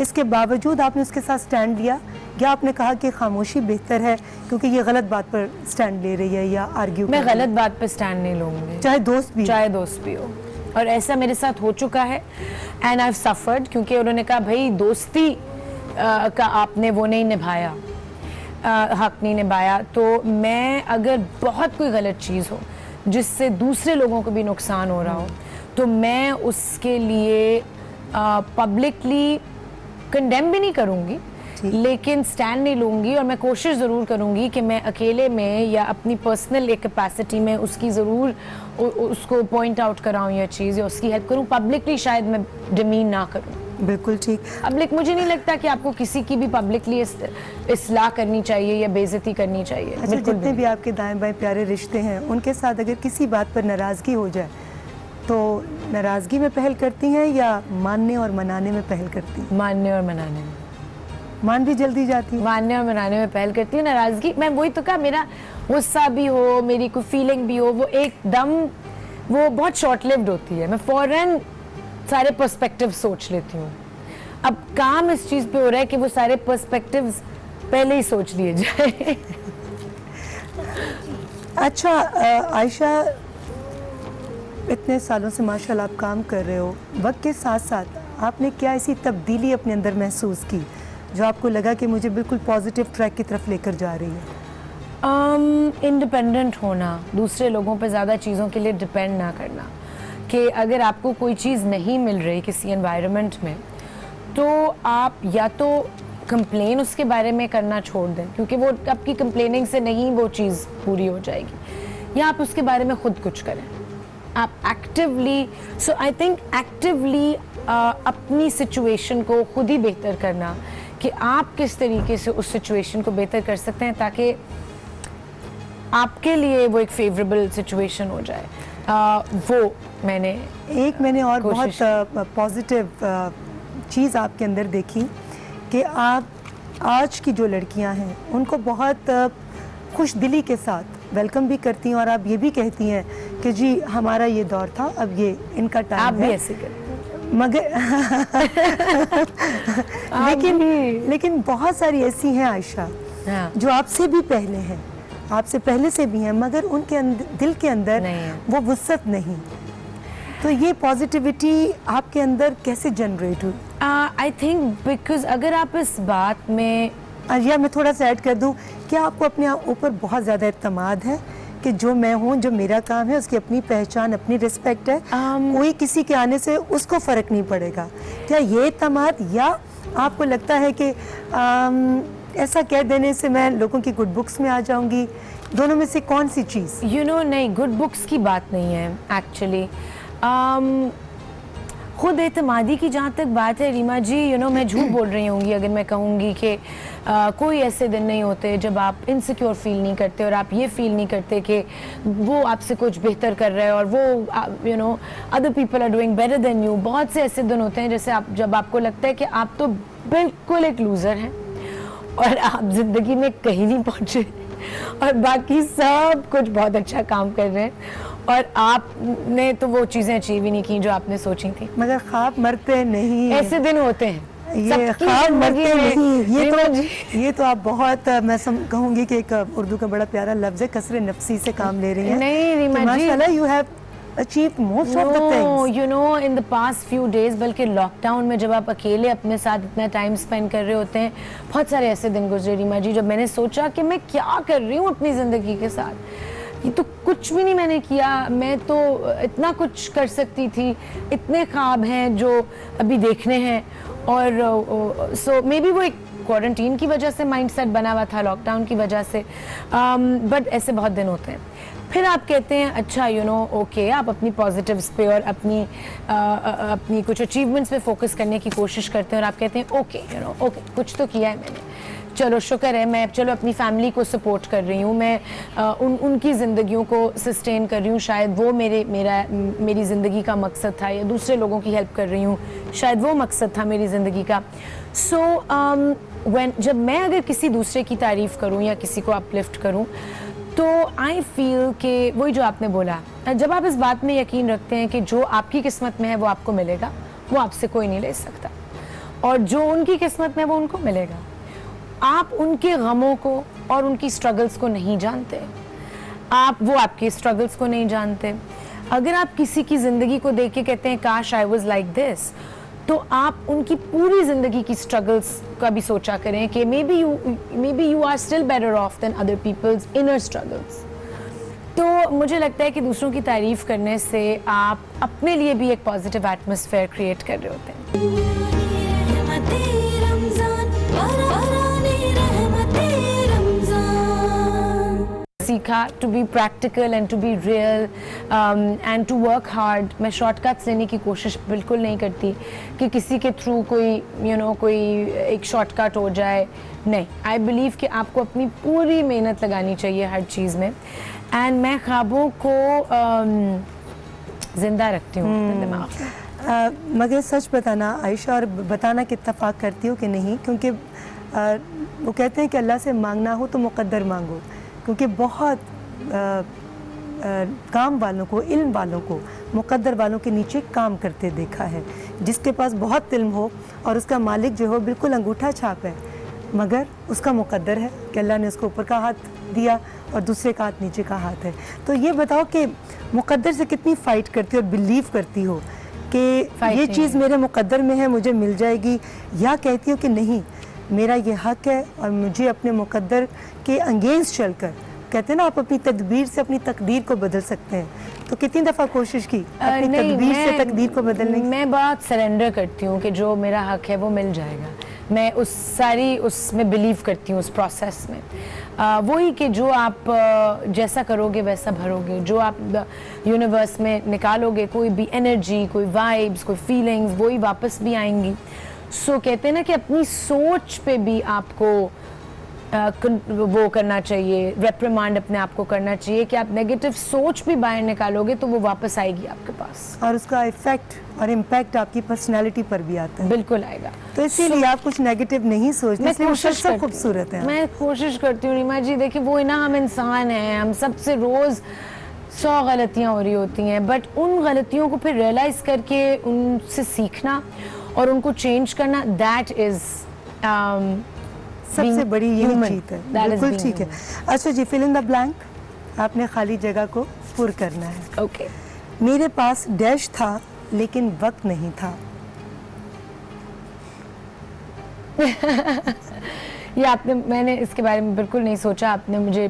इसके बावजूद आपने उसके साथ स्टैंड लिया, या आपने कहा कि खामोशी बेहतर है क्योंकि ये गलत बात पर स्टैंड ले रही है या आर्ग्यू? मैं गलत बात पर स्टैंड नहीं लूँगी, चाहे दोस्त भी हो। और ऐसा मेरे साथ हो चुका है एंड आई हैव सफर्ड, क्योंकि उन्होंने कहा भाई दोस्ती का आपने वो नहीं निभाया, हक नहीं निभाया। तो मैं अगर बहुत कोई गलत चीज़ हो जिससे दूसरे लोगों को भी नुकसान हो रहा हो, तो मैं उसके लिए पब्लिकली कंडेम भी नहीं करूँगी, लेकिन स्टैंड नहीं लूँगी। और मैं कोशिश ज़रूर करूँगी कि मैं अकेले में या अपनी पर्सनल एक कैपेसिटी में उसकी ज़रूर उसको पॉइंट आउट कराऊँ या चीज़, या उसकी हेल्प करूँ। पब्लिकली शायद मैं डिमीन ना करूँ। बिल्कुल ठीक। पब्लिक, मुझे नहीं लगता कि आपको किसी की भी पब्लिकली इस्लाह करनी चाहिए या बेइज्जती करनी चाहिए। अच्छा, जितने भी आपके दाएं बाएं प्यारे रिश्ते हैं, उनके साथ अगर किसी बात पर नाराज़गी हो जाए तो नाराज़गी में पहल करती हैं या मानने और मनाने में पहल करती हैं? मानने और मनाने में। मान भी जल्दी जाती है? मानने और मनाने में पहल करती हूँ। नाराज़गी, मैं वही तो कहा, मेरा गुस्सा भी हो, मेरी कोई फीलिंग भी हो, वो एकदम वो बहुत शॉर्ट लिव्ड होती है। मैं फ़ौरन सारे पर्सपेक्टिव सोच लेती हूँ। अब काम इस चीज़ पे हो रहा है कि वो सारे पर्सपेक्टिव्स पहले ही सोच लिए जाए। अच्छा आयशा, इतने सालों से माशाल्लाह आप काम कर रहे हो, वक्त के साथ साथ आपने क्या ऐसी तब्दीली अपने अंदर महसूस की जो आपको लगा कि मुझे बिल्कुल पॉजिटिव ट्रैक की तरफ लेकर जा रही है? इंडिपेंडेंट होना, दूसरे लोगों पे ज़्यादा चीज़ों के लिए डिपेंड ना करना, कि अगर आपको कोई चीज़ नहीं मिल रही किसी एनवायरनमेंट में, तो आप या तो कंप्लेन उसके बारे में करना छोड़ दें, क्योंकि वो आपकी कंप्लेनिंग से नहीं वो चीज़ पूरी हो जाएगी, या आप उसके बारे में खुद कुछ करें। आप actively, so I think actively अपनी सिचुएशन को खुद ही बेहतर करना, कि आप किस तरीके से उस सिचुएशन को बेहतर कर सकते हैं ताकि आपके लिए वो एक फेवरेबल सिचुएशन हो जाए। वो मैंने और बहुत पॉजिटिव चीज़ आपके अंदर देखी कि आप आज की जो लड़कियां हैं उनको बहुत खुश दिली के साथ वेलकम भी करती हैं, और आप ये भी कहती हैं कि जी हमारा ये दौर था, अब ये इनका टाइम है। आप भी ऐसे करते मगर लेकिन बहुत सारी ऐसी हैं आयशा, हाँ। जो आपसे भी पहले हैं, आपसे पहले से भी हैं, मगर उनके दिल के अंदर वो वुसअत नहीं। तो ये पॉजिटिविटी आपके अंदर कैसे जनरेट हुई? आई थिंक बिकॉज अगर आप इस बात में, या मैं थोड़ा सा ऐड कर दूं, क्या आपको अपने ऊपर बहुत ज़्यादा इत्मीनान है कि जो मैं हूँ, जो मेरा काम है, उसकी अपनी पहचान, अपनी रिस्पेक्ट है, कोई किसी के आने से उसको फ़र्क नहीं पड़ेगा? क्या ये इत्मीनान, या आपको लगता है कि ऐसा कह देने से मैं लोगों की गुड बुक्स में आ जाऊंगी? दोनों में से कौन सी चीज़? नहीं, गुड बुक्स की बात नहीं है एक्चुअली। खुद एतमादी की जहाँ तक बात है रीमा जी, मैं झूठ बोल रही होंगी अगर मैं कहूँगी कि कोई ऐसे दिन नहीं होते जब आप इनसिक्योर फील नहीं करते और आप ये फील नहीं करते कि वो आपसे कुछ बेहतर कर रहे हैं और वो other people are doing better than you. बहुत से ऐसे दिन होते हैं जैसे जब आपको लगता है कि आप तो बिल्कुल एक लूज़र हैं और आप ज़िंदगी में कहीं नहीं पहुँचे और बाकी सब कुछ बहुत अच्छा काम कर रहे हैं और आपने तो वो चीज़ें अचीव ही नहीं की जो आपने सोची थी। मगर ख्वाब मरते नहीं, ऐसे दिन होते हैं, ये ख्वाब मरते नहीं। ये तो आप बहुत, मैं कहूँगी कि एक उर्दू का बड़ा प्यारा लफ्ज़ है, कसरे नफ्सी से काम ले रही हैं। नहीं रीमा जी, माशाल्लाह you have achieved most of the things. in the past few days, बल्कि लॉकडाउन में जब आप अकेले अपने साथ इतना टाइम स्पेंड कर रहे होते हैं, बहुत सारे ऐसे दिन गुजरे रीमा जी जब मैंने सोचा कि मैं क्या कर रही हूँ अपनी ज़िंदगी के साथ। ये तो कुछ भी नहीं मैंने किया, मैं तो इतना कुछ कर सकती थी, इतने ख्वाब हैं जो अभी देखने हैं। और सो मे बी वो एक क्वारंटीन की वजह से माइंडसेट बना हुआ था, लॉकडाउन की वजह से, बट ऐसे बहुत दिन होते हैं। फिर आप कहते हैं अच्छा ओके, आप अपनी पॉजिटिव्स पे और अपनी कुछ अचीवमेंट्स पे फोकस करने की कोशिश करते हैं और आप कहते हैं ओके ओके कुछ तो किया है मैंने, चलो शुक्र है, मैं चलो अपनी फैमिली को सपोर्ट कर रही हूँ, मैं उनकी ज़िंदगियों को सस्टेन कर रही हूँ, शायद वो मेरी ज़िंदगी का मकसद था, या दूसरे लोगों की हेल्प कर रही हूँ, शायद वो मकसद था मेरी ज़िंदगी का। जब मैं अगर किसी दूसरे की तारीफ़ करूँ या किसी को अपलिफ्ट करूँ तो आई फील कि वही जो आपने बोला, जब आप इस बात में यकीन रखते हैं कि जो आपकी किस्मत में है वो आपको मिलेगा, वो आपसे कोई नहीं ले सकता, और जो उनकी किस्मत में है वो उनको मिलेगा। आप उनके गमों को और उनकी स्ट्रगल्स को नहीं जानते, वो आपके स्ट्रगल्स को नहीं जानते। अगर आप किसी की ज़िंदगी को देख के कहते हैं काश आई वाज लाइक दिस, तो आप उनकी पूरी ज़िंदगी की स्ट्रगल्स का भी सोचा करें कि maybe you are still better off than other people's inner struggles. तो मुझे लगता है कि दूसरों की तारीफ़ करने से आप अपने लिए भी एक पॉजिटिव एटमॉस्फेयर क्रिएट कर रहे होते हैं। सीखा to be practical and to be real and to work hard. मैं शॉर्टकट्स लेने की कोशिश बिल्कुल नहीं करती कि किसी के थ्रू कोई एक शॉर्टकट हो जाए, नहीं। आई बिलीव कि आपको अपनी पूरी मेहनत लगानी चाहिए हर चीज़ में, एंड मैं ख्वाबों को ज़िंदा रखती हूँ अपने दिमाग में। मगर सच बताना आयशा, और बताना कि इत्तेफाक करती हो कि नहीं, क्योंकि वो कहते हैं कि अल्लाह से मांगना हो तो मुक़द्दर मांगो, क्योंकि बहुत काम वालों को, इल्म वालों को मुक़द्दर वालों के नीचे काम करते देखा है। जिसके पास बहुत इल्म हो और उसका मालिक जो हो बिल्कुल अंगूठा छाप है, मगर उसका मुकद्दर है कि अल्लाह ने उसको ऊपर का हाथ दिया और दूसरे का हाथ नीचे का हाथ है। तो ये बताओ कि मुकद्दर से कितनी फ़ाइट करती हो और बिलीव करती हो कि ये Fighting. चीज़ मेरे मुकद्दर में है, मुझे मिल जाएगी, या कहती हो कि नहीं मेरा ये हक है और मुझे अपने मुकद्दर के अगेंस्ट चलकर, कहते हैं ना आप अपनी तकदीर से अपनी तकदीर को बदल सकते हैं, तो कितनी दफ़ा कोशिश की अपनी नहीं, तकदीर से तकदीर को बदलने की? मैं बहुत सरेंडर करती हूँ कि जो मेरा हक है वो मिल जाएगा। मैं उसमें बिलीव करती हूँ, उस प्रोसेस में। वही कि जो आप जैसा करोगे वैसा भरोगे, जो आप यूनिवर्स में निकालोगे कोई भी एनर्जी, कोई वाइब्स, कोई फीलिंग्स, वही वापस भी आएंगी। सो कहते हैं ना कि अपनी सोच पे भी आपको वो करना चाहिए, रेप्रिमांड अपने आप को करना चाहिए कि आप नेगेटिव सोच भी बाहर निकालोगे तो वो वापस आएगी आपके पास, और उसका इफेक्ट और इम्पैक्ट आपकी पर्सनैलिटी पर भी आता है। बिल्कुल आएगा। तो इसीलिए आप कुछ नेगेटिव नहीं सोचते, मैं इसलिए वो कोशिश सब करती हूँ। खूबसूरत है। मैं कोशिश करती हूँ रीमा जी, देखिए वो ना हम इंसान हैं, हम सबसे रोज़ 100 गलतियाँ हो रही होती हैं, बट उन गलतियों को फिर रियलाइज़ करके उनसे सीखना और उनको चेंज करना, दैट इज़ सबसे बड़ी यही human. चीज़ है। That is बिल्कुल being ठीक है। अच्छा जी, फिल इन द ब्लैंक, आपने खाली जगह को पुर करना है। ओके। मेरे पास डैश था लेकिन वक्त नहीं था। ये मैंने इसके बारे में बिल्कुल नहीं सोचा। आपने मुझे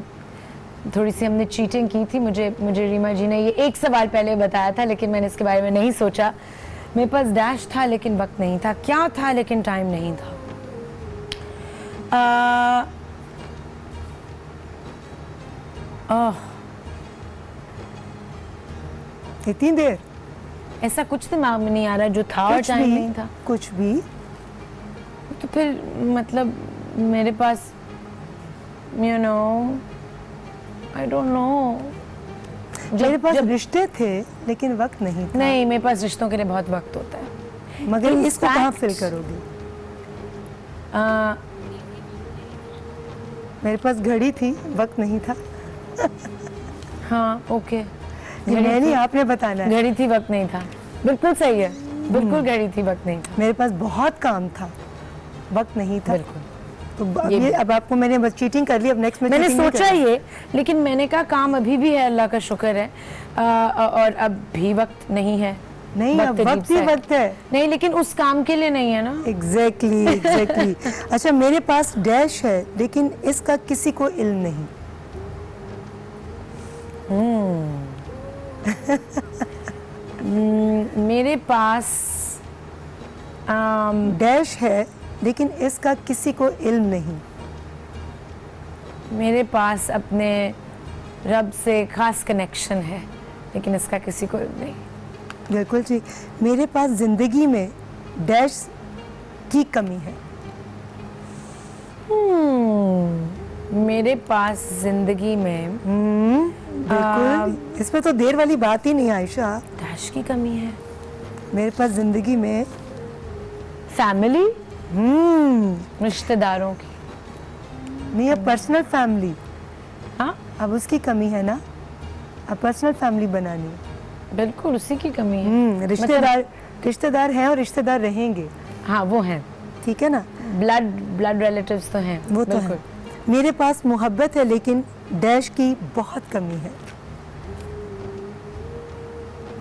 थोड़ी सी, हमने चीटिंग की थी, मुझे रीमा जी ने ये एक सवाल पहले बताया था, लेकिन मैंने इसके बारे में नहीं सोचा। मेरे पास डैश था लेकिन वक्त नहीं था। क्या था लेकिन टाइम नहीं था? इतनी देर? ऐसा कुछ दिमाग में नहीं आ रहा जो था और कुछ टाइम भी, नहीं था। कुछ भी। तो फिर मतलब मेरे पास, you know, I don't know. मेरे पास रिश्ते थे लेकिन वक्त नहीं था। नहीं, मेरे पास रिश्तों के लिए बहुत वक्त होता है। मगर In इसको कहाँ fact, फिल करोगी? आ, मेरे पास घड़ी थी, वक्त नहीं था। हाँ, ओके। ये मैं नहीं, आपने बताना है। घड़ी थी, वक्त नहीं था। बिल्कुल सही है, बिल्कुल घड़ी थी, वक्त नहीं था। मेरे पास बहुत काम था, वक्त नहीं था। बिल्कुल। तो अब आपको मैंने बस चीटिंग कर ली, अब नेक्स्ट में मैंने cheating नहीं सोचा करना। ये, लेकिन मैंने कहा काम अभी भी है, अल्लाह का शुक्र है, और अब भी वक्त नहीं है। नहीं, अब अजीब वक्त ही सा है। वक्त है। नहीं, लेकिन उस काम के लिए नहीं है ना। एग्जैक्टली। अच्छा, मेरे पास डैश है लेकिन इसका किसी को इल्म नहीं। मेरे पास डैश है लेकिन इसका किसी को इल्म नहीं। मेरे पास अपने रब से खास कनेक्शन है, लेकिन इसका किसी को नहीं। बिल्कुल ठीक। मेरे पास जिंदगी में डैश की कमी है। मेरे पास जिंदगी में बिल्कुल, इसमें तो देर वाली बात ही नहीं आयशा। डैश की कमी है। मेरे पास जिंदगी में फैमिली, रिश्तेदारों की। नहीं, अब पर्सनल फैमिली, हाँ, अब उसकी कमी है ना, अब पर्सनल फैमिली बनानी है। बिल्कुल उसी की कमी है। रिश्तेदार हैं और रिश्तेदार रहेंगे, हाँ, वो हैं, ठीक है ना, ब्लड रिलेटिव्स तो हैं, वो तो है। मेरे पास मोहब्बत है लेकिन डैश की बहुत कमी है।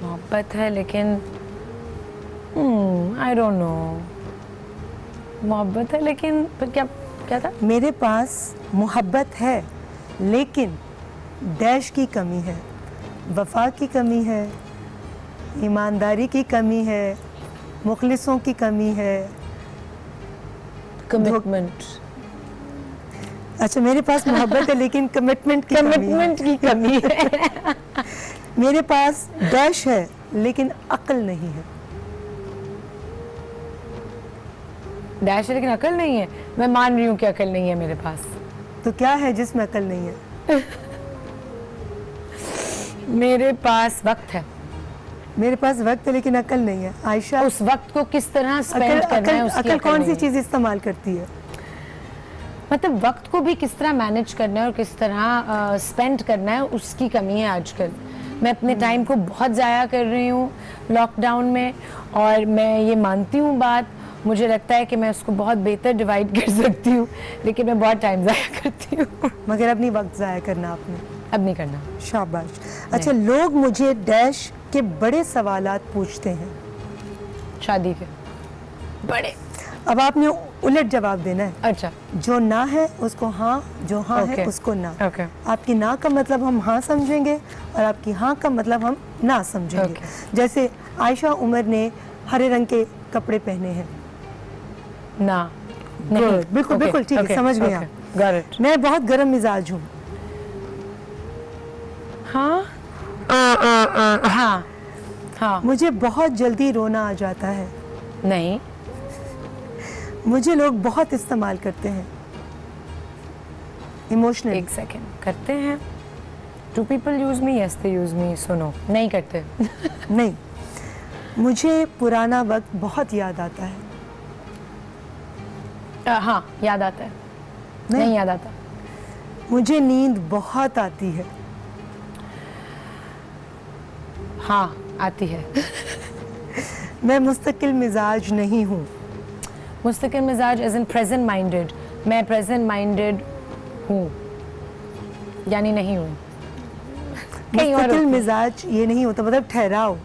मोहब्बत है लेकिन आई डोंट नो। मोहब्बत है लेकिन फिर क्या था? मेरे पास मोहब्बत है लेकिन डैश की कमी है। वफा की कमी है, ईमानदारी की कमी है, मुखलिसों की कमी है। कमिटमेंट। अच्छा, मेरे पास मोहब्बत है लेकिन कमिटमेंट की कमिटमेंट की कमी है। है। मेरे पास डैश है लेकिन अक्ल नहीं है। डैश है लेकिन अकल नहीं है। मैं मान रही हूँ कि अकल नहीं है मेरे पास। तो क्या है जिसमें अक्ल नहीं है? मेरे पास वक्त है। मेरे पास वक्त है लेकिन अक्ल नहीं है। आयशा, उस वक्त को किस तरह स्पेंड करना है, उसकी अक्ल कौन सी नहीं है। चीज इस्तेमाल करती है? मतलब वक्त को भी किस तरह मैनेज करना है और किस तरह स्पेंड करना है, उसकी कमी है आजकल। मैं अपने टाइम को बहुत ज़ाया कर रही हूँ लॉकडाउन में, और मैं ये मानती हूँ बात, मुझे लगता है कि मैं उसको बहुत बेहतर डिवाइड कर सकती हूँ, लेकिन मैं बहुत टाइम ज़ाया करती हूँ। मगर अब नहीं वक्त ज़ाया करना आपने। अब नहीं करना। शाबाश। अच्छा, लोग मुझे डैश के बड़े सवालात पूछते हैं। शादी के बड़े। अब आपने उलट जवाब देना है। अच्छा, जो ना है उसको हाँ, जो हाँ है Okay. उसको ना। Okay. आपकी ना का मतलब हम हाँ समझेंगे और आपकी हाँ का मतलब हम ना समझेंगे। Okay. जैसे आयशा उमर ने हरे रंग के कपड़े पहने हैं। ना। Good. बिल्कुल बिल्कुल ठीक है, समझ गए आप। Got it. मैं बहुत गर्म मिजाज हूँ। हाँ हाँ हाँ। मुझे बहुत जल्दी रोना आ जाता है। नहीं। मुझे लोग बहुत इस्तेमाल करते हैं इमोशनल। एक सेकेंड, करते हैं। Two people use me, yes they use me, so no, नहीं करते। नहीं, मुझे पुराना वक्त बहुत याद आता है। हाँ, याद आता है। नहीं याद आता। मुझे नींद बहुत आती है। हाँ, आती है। मैं मुस्तकिल मिजाज नहीं हूँ। मुस्तकिल मिजाज एज इन प्रेजेंट माइंडेड। मैं प्रेजेंट माइंडेड हूँ, यानी नहीं हूँ। कहीं और मुस्तकिल होती है। मिजाज ये नहीं होता, मतलब ठहराव,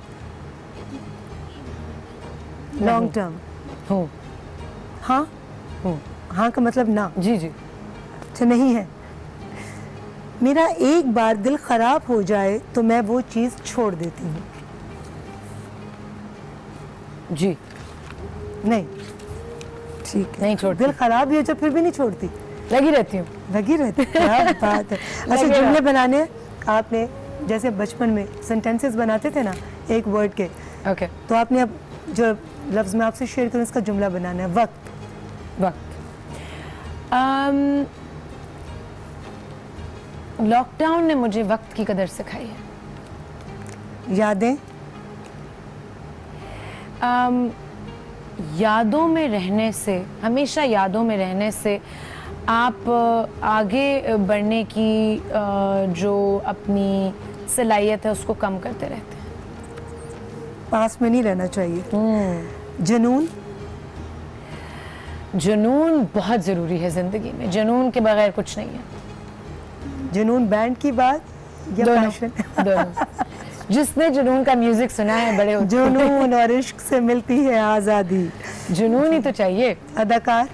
लॉन्ग टर्म। हूँ। हाँ, हूँ। हाँ का मतलब ना। जी जी। अच्छा, नहीं है। मेरा एक बार दिल खराब हो जाए तो मैं वो चीज़ छोड़ देती हूँ। जी। नहीं, ठीक है। नहीं छोड़ती। दिल खराब भी हो जाए फिर भी नहीं छोड़ती, लगी रहती हूँ। लगी रहती है। क्या बात है। अच्छा, लगे जुमले रहो। बनाने आपने जैसे बचपन में सेंटेंसेस बनाते थे ना एक वर्ड के, ओके। तो आपने अब जो लफ्ज़ मैं आपसे शेयर करूँ इसका जुमला बनाना है। वक्त। वक्त। लॉकडाउन ने मुझे वक्त की कदर सिखाई है। यादें। यादों में रहने से, हमेशा यादों में रहने से आप आगे बढ़ने की जो अपनी सलाहियत है उसको कम करते रहते हैं। पास में नहीं रहना चाहिए। जुनून। जुनून बहुत ज़रूरी है ज़िंदगी में, जुनून के बगैर कुछ नहीं है। जुनून बैंड की बात या दोनों। पैशन? दोनों। जिसने जुनून का म्यूजिक सुना है बड़े होते हैं। जुनून और इश्क से मिलती है आज़ादी। जुनून ही तो चाहिए। अदाकार।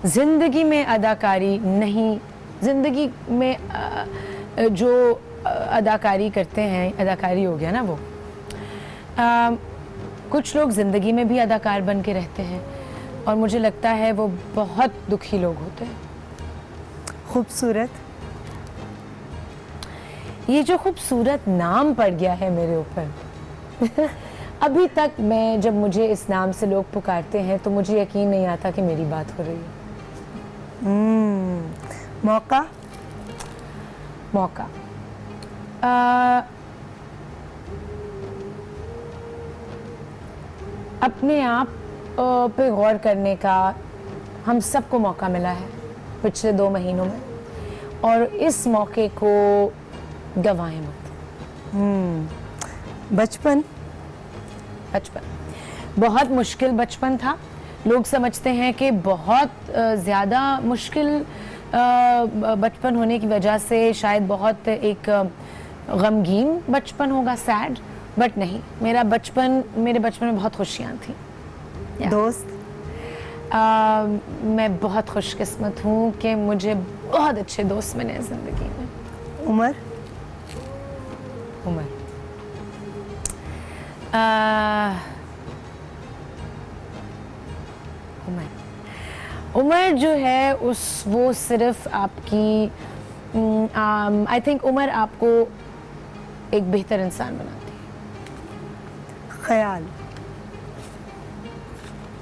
जिंदगी में अदाकारी नहीं, जिंदगी में जो अदाकारी करते हैं, अदाकारी हो गया ना वो। कुछ लोग जिंदगी में भी अदाकार बन के रहते हैं और मुझे लगता है वो बहुत दुखी लोग होते हैं। खूबसूरत। ये जो खूबसूरत नाम पड़ गया है मेरे ऊपर अभी तक मैं, जब मुझे इस नाम से लोग पुकारते हैं तो मुझे यकीन नहीं आता कि मेरी बात हो रही है। मौका। मौका। अपने आप पे गौर करने का हम सबको मौका मिला है पिछले 2 महीनों में, और इस मौके को गंवाएं मत। बचपन। बचपन बहुत मुश्किल बचपन था। लोग समझते हैं कि बहुत ज़्यादा मुश्किल बचपन होने की वजह से शायद बहुत एक गमगीन बचपन होगा, सैड, बट नहीं। मेरे बचपन में बहुत खुशियाँ थी। दोस्त। मैं बहुत खुशकिस्मत हूँ कि मुझे बहुत अच्छे दोस्त मिले हैं ज़िंदगी में। उम्र। उम्र। उम्र जो है वो सिर्फ आपकी, आई थिंक उम्र आपको एक बेहतर इंसान बनाती है। ख्याल।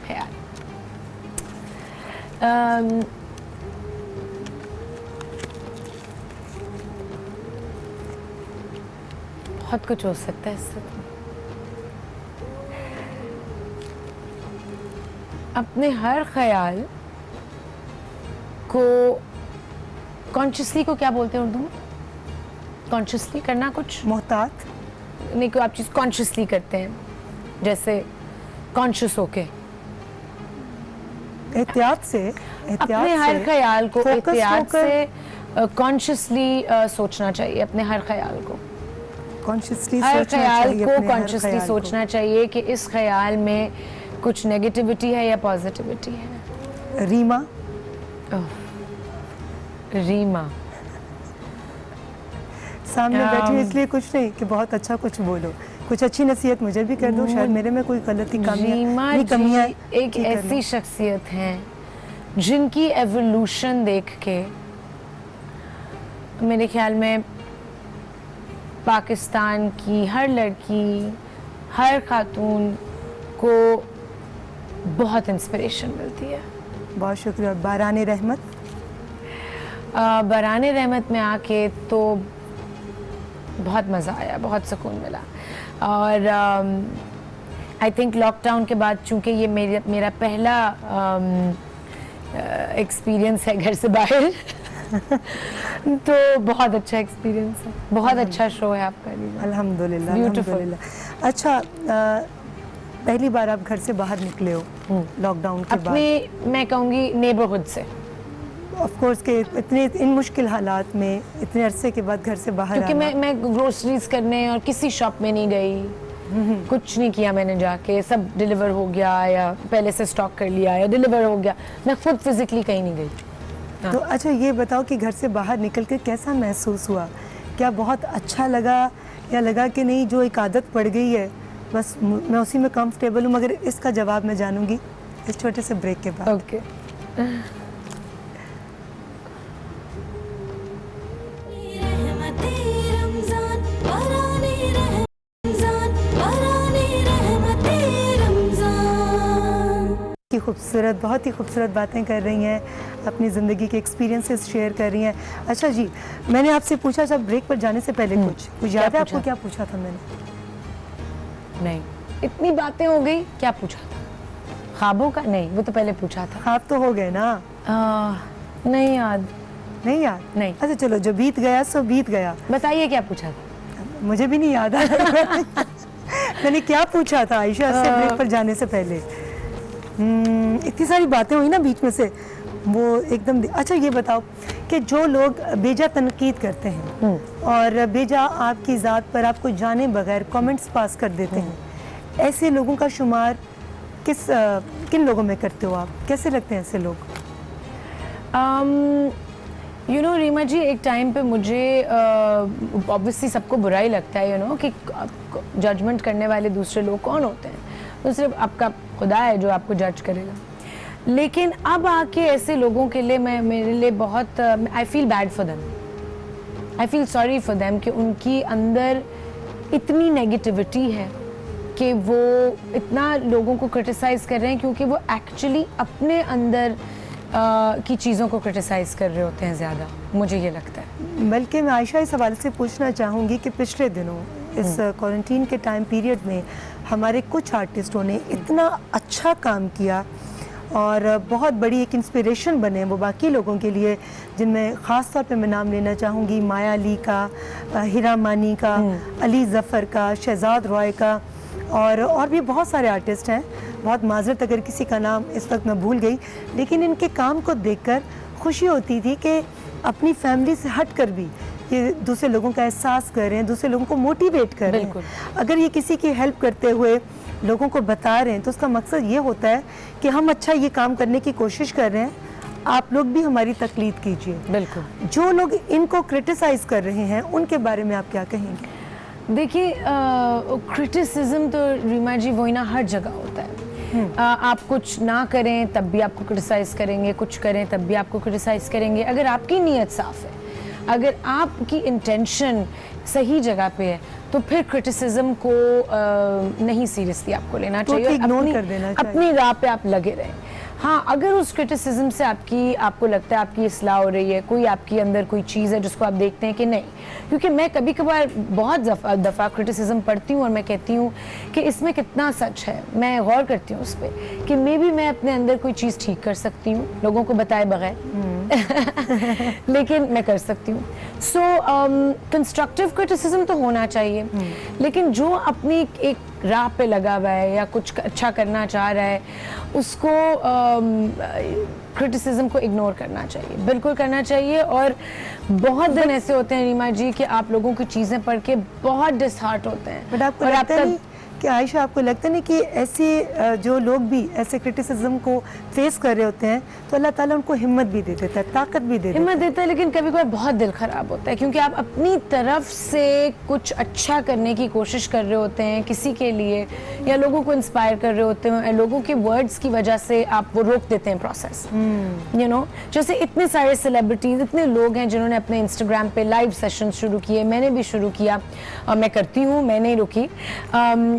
ख्याल। बहुत कुछ हो सकता है इससे। अपने हर ख्याल को कॉन्शियसली, को क्या बोलते हैं उर्दू में? कॉन्शियसली करना कुछ, मोहतात। नहीं, कोई आप चीज़ कॉन्शियसली करते हैं, जैसे कॉन्शियस होके, एहतियात से, अपने हर ख्याल को focus एहतियात होकर- से कॉन्शियसली सोचना चाहिए, अपने हर ख्याल को, कॉन्शियसली हर सोचना ख्याल चाहिए, को अपने हर कॉन्शियसली ख्याल को। सोचना चाहिए कि इस ख्याल में कुछ नेगेटिविटी है या पॉजिटिविटी है। रीमा, रीमा सामने बैठी हूँ इसलिए कुछ नहीं कि बहुत अच्छा कुछ बोलो, कुछ अच्छी नसीहत मुझे भी कर दो, शायद मेरे में कोई गलती रीमा कमियां जी एक ऐसी शख्सियत हैं जिनकी एवोल्यूशन देख के मेरे ख्याल में पाकिस्तान की हर लड़की, हर खातून को बहुत इंस्पिरेशन मिलती है। बहुत शुक्रिया। और बाराने रहमत, बराने रहमत में आके तो बहुत मज़ा आया, बहुत सुकून मिला। और आई थिंक लॉकडाउन के बाद, चूँकि ये मेरा पहला एक्सपीरियंस है घर से बाहर तो बहुत अच्छा एक्सपीरियंस है, बहुत अच्छा शो है आपका। अल्हम्दुलिल्लाह Beautiful. अल्हम्दुलिल्लाह। अच्छा, पहली बार आप घर से बाहर निकले हो लॉकडाउन के बाद, अपने मैं कहूँगी नेबरहुड से, ऑफ कोर्स के इतने इन मुश्किल हालात में इतने अरसे के बाद घर से बाहर क्योंकि आना, मैं ग्रोसरीज करने और किसी शॉप में नहीं गई, कुछ नहीं किया मैंने, जाके सब डिलीवर हो गया या पहले से स्टॉक कर लिया या डिलीवर हो गया, मैं खुद फिजिकली कहीं नहीं गई। तो अच्छा ये बताओ कि घर से बाहर निकल कर कैसा महसूस हुआ? क्या बहुत अच्छा लगा या लगा कि नहीं जो एक आदत पड़ गई है बस मैं उसी में कंफर्टेबल हूँ? मगर इसका जवाब मैं जानूंगी इस छोटे से ब्रेक के बाद। ओके की खूबसूरत, बहुत ही खूबसूरत बातें कर रही हैं, अपनी ज़िंदगी के एक्सपीरियंसेस शेयर कर रही हैं। अच्छा जी, मैंने आपसे पूछा जब ब्रेक पर जाने से पहले कुछ याद है आपको? क्या पूछा था मैंने? नहीं, इतनी बातें हो गई, क्या पूछा था? ख्वाबों का? नहीं, वो तो पहले पूछा था। ख्वाब तो हो गए ना? नहीं याद। नहीं याद? नहीं। अच्छा चलो, जो बीत गया सो बीत गया। बताइए क्या पूछा था? मुझे भी नहीं याद आ रहा मैंने क्या पूछा था आयशा से ब्रेक पर जाने से पहले? इतनी सारी बातें हुई ना बीच में से, वो एकदम। अच्छा ये बताओ कि जो लोग बेजा तनकीद करते हैं और बेजा आपकी ज़ात पर आपको जाने बगैर कमेंट्स पास कर देते हैं, ऐसे लोगों का शुमार किन लोगों में करते हो आप? कैसे लगते हैं ऐसे लोग? यू नो रीमा जी, एक टाइम पे मुझे ऑब्वियसली सबको बुरा ही लगता है, यू नो, कि जजमेंट करने वाले दूसरे लोग कौन होते हैं? तो सिर्फ आपका खुदा है जो आपको जज करेगा। लेकिन अब आके ऐसे लोगों के लिए मेरे लिए बहुत I feel bad for them, I feel sorry for them कि उनकी अंदर इतनी नेगेटिविटी है कि वो इतना लोगों को क्रिटिसाइज़ कर रहे हैं क्योंकि वो एक्चुअली अपने अंदर की चीज़ों को क्रिटिसाइज़ कर रहे होते हैं ज़्यादा, मुझे ये लगता है। बल्कि मैं आयशा इस हवाले से पूछना चाहूँगी कि पिछले दिनों इस क्वारंटीन के टाइम पीरियड में हमारे कुछ आर्टिस्टों ने इतना अच्छा काम किया और बहुत बड़ी एक इंस्पिरेशन बने वो बाकी लोगों के लिए, जिनमें ख़ास तौर पे मैं नाम लेना चाहूँगी माया अली का, हिरा मानी का, अली ज़फ़र का, शहजाद रॉय का, और भी बहुत सारे आर्टिस्ट हैं। बहुत माजरत अगर किसी का नाम इस वक्त मैं भूल गई, लेकिन इनके काम को देखकर खुशी होती थी कि अपनी फैमिली से हट कर भी ये दूसरे लोगों का एहसास कर रहे हैं, दूसरे लोगों को मोटिवेट कर रहे हैं। अगर ये किसी की हेल्प करते हुए लोगों को बता रहे हैं तो उसका मकसद ये होता है कि हम अच्छा ये काम करने की कोशिश कर रहे हैं, आप लोग भी हमारी तकलीद कीजिए। बिल्कुल। जो जो लोग इनको क्रिटिसाइज़ कर रहे हैं उनके बारे में आप क्या कहेंगे? देखिए, क्रिटिसिज्म तो रीमा जी वही ना हर जगह होता है। आप कुछ ना करें तब भी आपको क्रिटिसाइज़ करेंगे, कुछ करें तब भी आपको क्रिटिसाइज़ करेंगे। अगर आपकी नीयत साफ़ है, अगर आपकी इंटेंशन सही जगह पे है, तो फिर क्रिटिसिज्म को नहीं सीरियसली आपको लेना चाहिए, इग्नोर कर देना चाहिए। अपनी राह पे आप लगे रहें। हाँ, अगर उस क्रिटिसिज्म से आपको लगता है आपकी इस्लाह हो रही है, कोई आपके अंदर कोई चीज़ है जिसको आप देखते हैं कि नहीं, क्योंकि मैं कभी कभार बहुत दफ़ा क्रिटिसिज्म पढ़ती हूँ और मैं कहती हूँ कि इसमें कितना सच है, मैं गौर करती हूँ उस पर कि मे बी मैं अपने अंदर कोई चीज़ ठीक कर सकती हूँ लोगों को बताए बगैर। लेकिन मैं कर सकती हूँ। सो कंस्ट्रक्टिव क्रिटिसिज्म तो होना चाहिए, लेकिन जो अपनी एक राह पे लगा हुआ है या कुछ अच्छा करना चाह रहा है, उसको क्रिटिसिज्म को इग्नोर करना चाहिए, बिल्कुल करना चाहिए। और बहुत दिन ऐसे होते हैं रीमा जी कि आप लोगों की चीज़ें पढ़ के बहुत डिसहार्ट होते हैं। बट आपको और लगता आपका- नहीं कि आयशा, आपको लगता नहीं कि ऐसे जो लोग भी ऐसे क्रिटिसिज्म को फेस कर रहे होते हैं तो अल्लाह ताला उनको हिम्मत भी दे देता है, ताकत भी दे देता हिम्मत देता है, लेकिन कभी कभी बहुत दिल खराब होता है क्योंकि आप अपनी तरफ से कुछ अच्छा करने की कोशिश कर रहे होते हैं किसी के लिए, या लोगों को इंस्पायर कर रहे होते हैं, लोगों के वर्ड्स की वजह से आप वो रोक देते हैं प्रोसेस। यू नो, जैसे इतने सारे सेलिब्रिटीज, इतने लोग हैं जिन्होंने अपने इंस्टाग्राम पे लाइव सेशन शुरू किए, मैंने भी शुरू किया, मैं करती हूँ, मैं नहीं रुकी,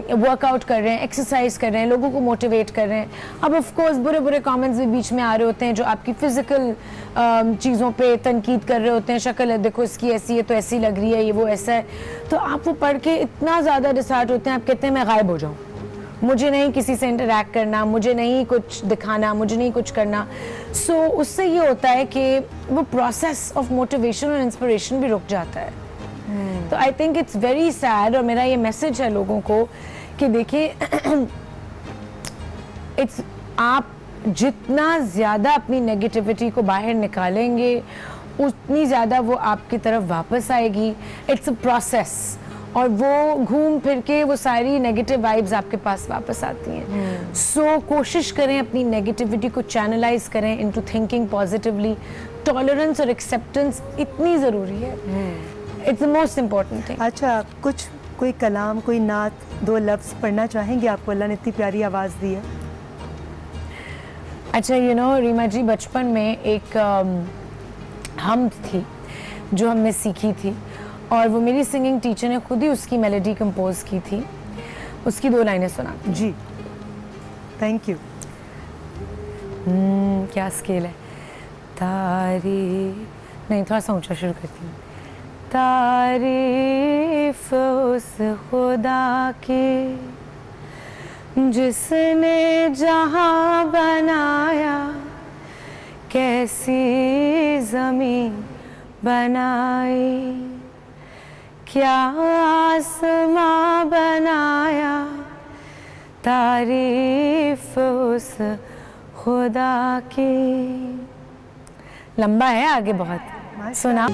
वर्कआउट कर रहे हैं, एक्सरसाइज कर रहे हैं, लोगों को मोटिवेट कर रहे हैं। अब ऑफ कोर्स बुरे बुरे कमेंट्स भी बीच में आ रहे होते हैं जो आपकी फिजिकल चीज़ों पे तनकीद कर रहे होते हैं, शक्ल है देखो इसकी ऐसी है तो ऐसी लग रही है, ये वो ऐसा है, तो आप वो पढ़ के इतना ज़्यादा डिसहार्ट होते हैं, आप कहते हैं मैं गायब हो जाऊँ, मुझे नहीं किसी से इंटरेक्ट करना, मुझे नहीं कुछ दिखाना, मुझे नहीं कुछ करना। सो उससे ये होता है कि वो प्रोसेस ऑफ मोटिवेशन और इंस्पिरेशन भी रुक जाता है। तो I think it's very sad, और मेरा ये मैसेज है लोगों को कि देखिए इट्स आप जितना ज़्यादा अपनी नेगेटिविटी को बाहर निकालेंगे उतनी ज़्यादा वो आपकी तरफ वापस आएगी। इट्स अ प्रोसेस, और वो घूम फिर के वो सारी नेगेटिव वाइब्स आपके पास वापस आती हैं। सो कोशिश करें अपनी नेगेटिविटी को चैनलाइज करें इनटू थिंकिंग पॉजिटिवली। टॉलरेंस और एक्सेप्टेंस इतनी ज़रूरी है, it's the most important thing. अच्छा, कुछ कोई कलाम, कोई नात, 2 लफ्ज़ पढ़ना चाहेंगे? आपको अल्लाह ने इतनी प्यारी आवाज़ दी है। अच्छा, यू नो रीमा जी, बचपन में एक हमद थी जो हमने सीखी थी, और वो मेरी सिंगिंग टीचर ने खुद ही उसकी मेलोडी कंपोज की थी। उसकी 2 लाइनें सुनाती जी, थैंक यू। क्या स्केल है? तारीफ नहीं, थोड़ा सा ऊंचा शुरू करती हूँ। तारीफ उस खुदा की जिसने जहां बनाया, कैसी जमीन बनाई, क्या आसमां बनाया, तारीफ उस खुदा की। लंबा है, आगे बहुत सुना।